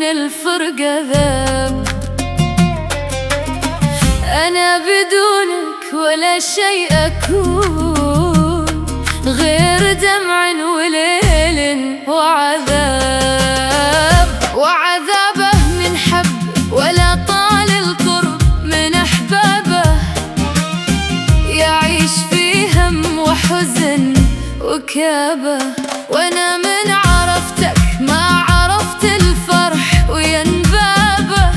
من الفرقة ذاب. أنا بدونك ولا شيء أكون غير دمع وليل وعذاب. وعذابه من حب ولا طال القرب من أحبابه، يعيش في هم وحزن وكابة. وأنا من عرفتك ما عرفت الفرح وينبابه،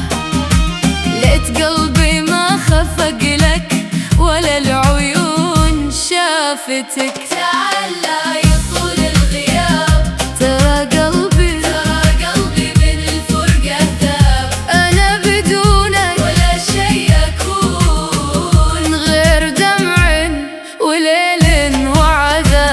لقيت قلبي ما خفق لك ولا العيون شافتك. تعال لا يطول الغياب، ترى قلبي من الفرقة ذاب. أنا بدونك ولا شيء أكون غير دمع وليل وعذاب.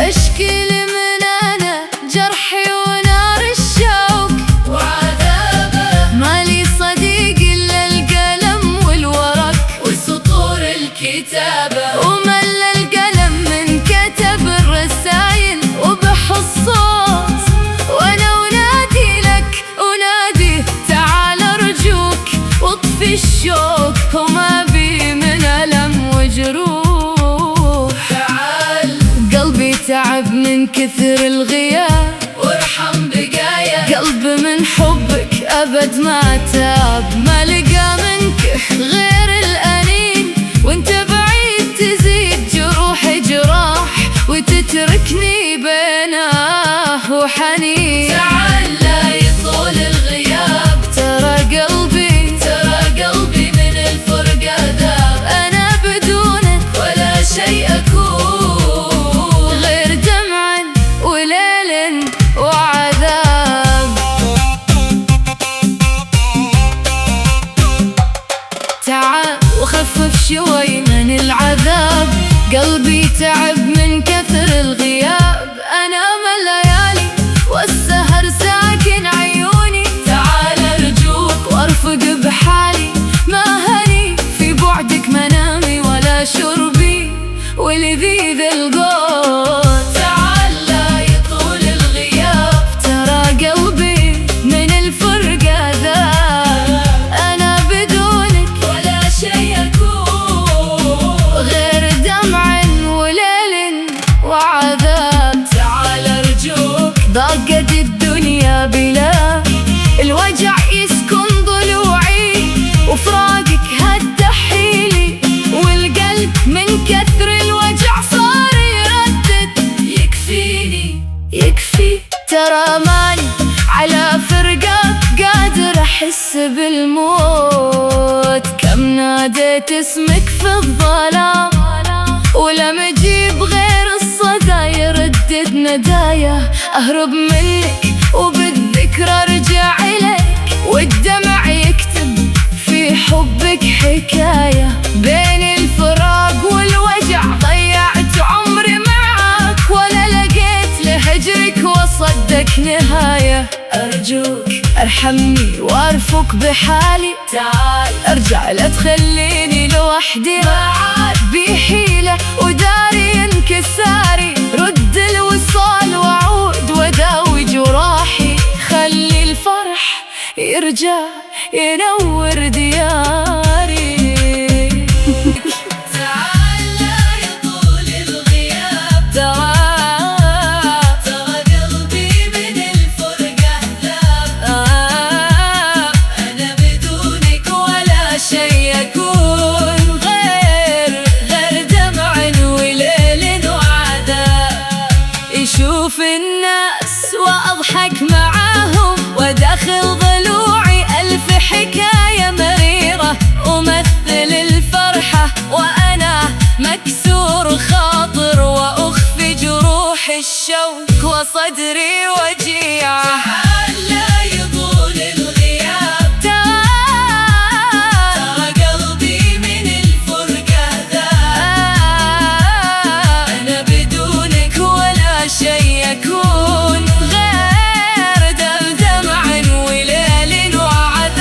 أشكي من أنا جرحي ونار الشوق وعذابه، مالي صديق إلا القلم والورق وسطور الكتابة. ومل القلم من كتب الرسايل وبحص صوت، وأنا أنادي لك أنادي تعال أرجوك واطفي الشوق، وما بي من ألم وجروح. تعال قلبي تعب من كثر الغياب، وارحم بقايا قلب من حبك أبد ما تاب. ما لقى منك غير الأنين، وانت بعيد تزيد جروحي جراح، وتتركني بينه وحنين. تعال لا يطول الغياب، ترى قلبي من الفرقة ذاب. أنا بدونك ولا شيء أكون غير دمع وليل وعذاب. تعال وخفف شوي من العذاب، قلبي تعب من كثر الغياب. أنا من ليالي والسهر ساكن عيوني، تعال أرجوك وارفق بحالي. ما هني في بعدك منامي ولا شربي ولذيذ القوت. تعال لا يطول الغياب، ترى قلبي من الفرقة ذاب. أنا بدونك ولا شيء أكون غير دمع وليل وعذاب. تعال أرجوك ضاقت الدنيا بلا الوجع يسكن ضلوعي، وفراقك هد حيلي، والقلب من كثر الوجع صار يردد. يكفي ترى ماني على فرقة قادر أحس بالموت. كم ناديت اسمك في الظلام، ولم أجيب غير الصدى يردد ندايا. أهرب منك وبالذكرى أرجع إليك، والدمع يكتب في حبك حكاية. بين الفراق والوجع ضيعت عمري معاك، ولا لقيت لهجرك وصدك نهاية. أرجوك ارحمني وارفق بحالي، تعال ارجع لا تخليني لوحدي. ما عاد بي حيلة وداري انكساري، رد الوصال وعود وداوي جراحي. خلي الفرح يرجع ينور دياري. تعال لا يطول الغياب، ترى قلبي من الفرقة ذاب. أنا بدونك ولا شيء أكون غير دمع وليل وعذاب. يشوف الناس وأضحك معاهم، وداخل ضلوعي ألف حكاية مريرة، أمثل الفرحة وأنا مكسور خاطر، وأخفي جروح الشوق وصدري وجيعة. تعال لا يطول الغياب، ترى قلبي من الفرقة ذاب. أنا بدونك ولا شيء أكون غير دمع وليل وعذاب.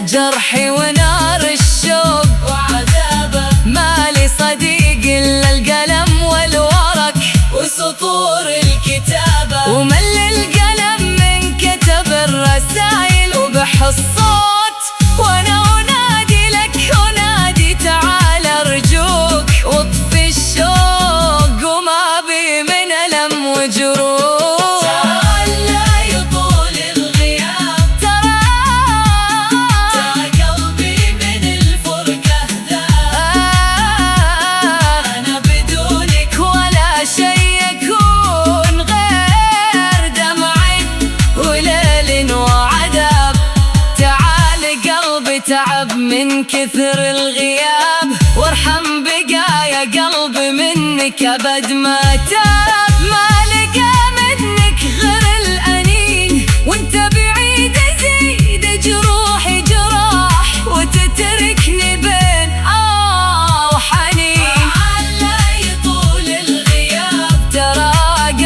جرحي ونار الشوق وعذابه، ما لي صديق إلا القلم والورق وسطور الكتابة، ومل القلم من كتب الرسايل وبحص صوت، وانا انادي لك انادي تعال ارجوك، واطفي الشوق وما بي من ألم وجروح. تعال لا يطول الغياب، ترى قلبي من الفرقة ذاب، أنا بدونك ولا شي يكون غير دمع وليل وعذاب. تعال قلبي تعب من كثر الغياب، وارحم بقايا قلبي منك أبد ما تاب، ما لقى منك غير الأنين، وانت بعيد زيد جروحي جراح، وتتركني بين وحنين. تعال لا يطول الغياب، ترى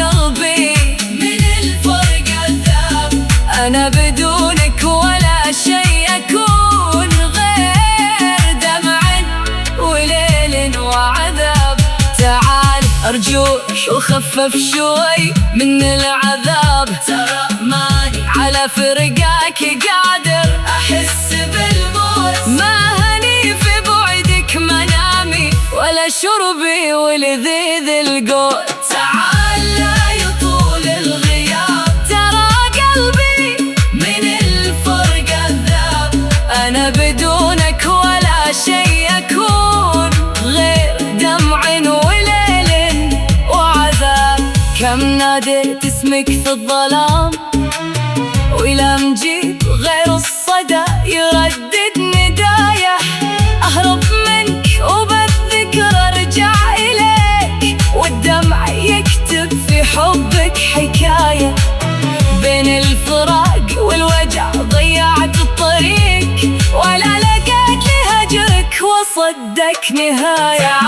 قلبي من الفرقة ذاب، أنا بدونك ولا شي يكون غير دمع وليل وعذاب. تعال أرجوك وخفف شوي من العذاب، ترى ماني على فرقاك قادر أحس بالموت، ما هني في بعدك منامي ولا شربي ولذيذ القوت. تعال لا يطول الغياب، ترى قلبي من الفرقة ذاب، أنا بدونك ولا شي يكون غير دمع وليل وعذاب. كم ناديت اسمك في الظلام ولا مجيب غير الصدى يردد ندايا، أهرب منك وبالذكر أرجع إليك، والدمع يكتب في حبك حكاية، بين الفراق والوجع ضيعت الطريق، ولا لقيت لهجرك وصدك نهاية.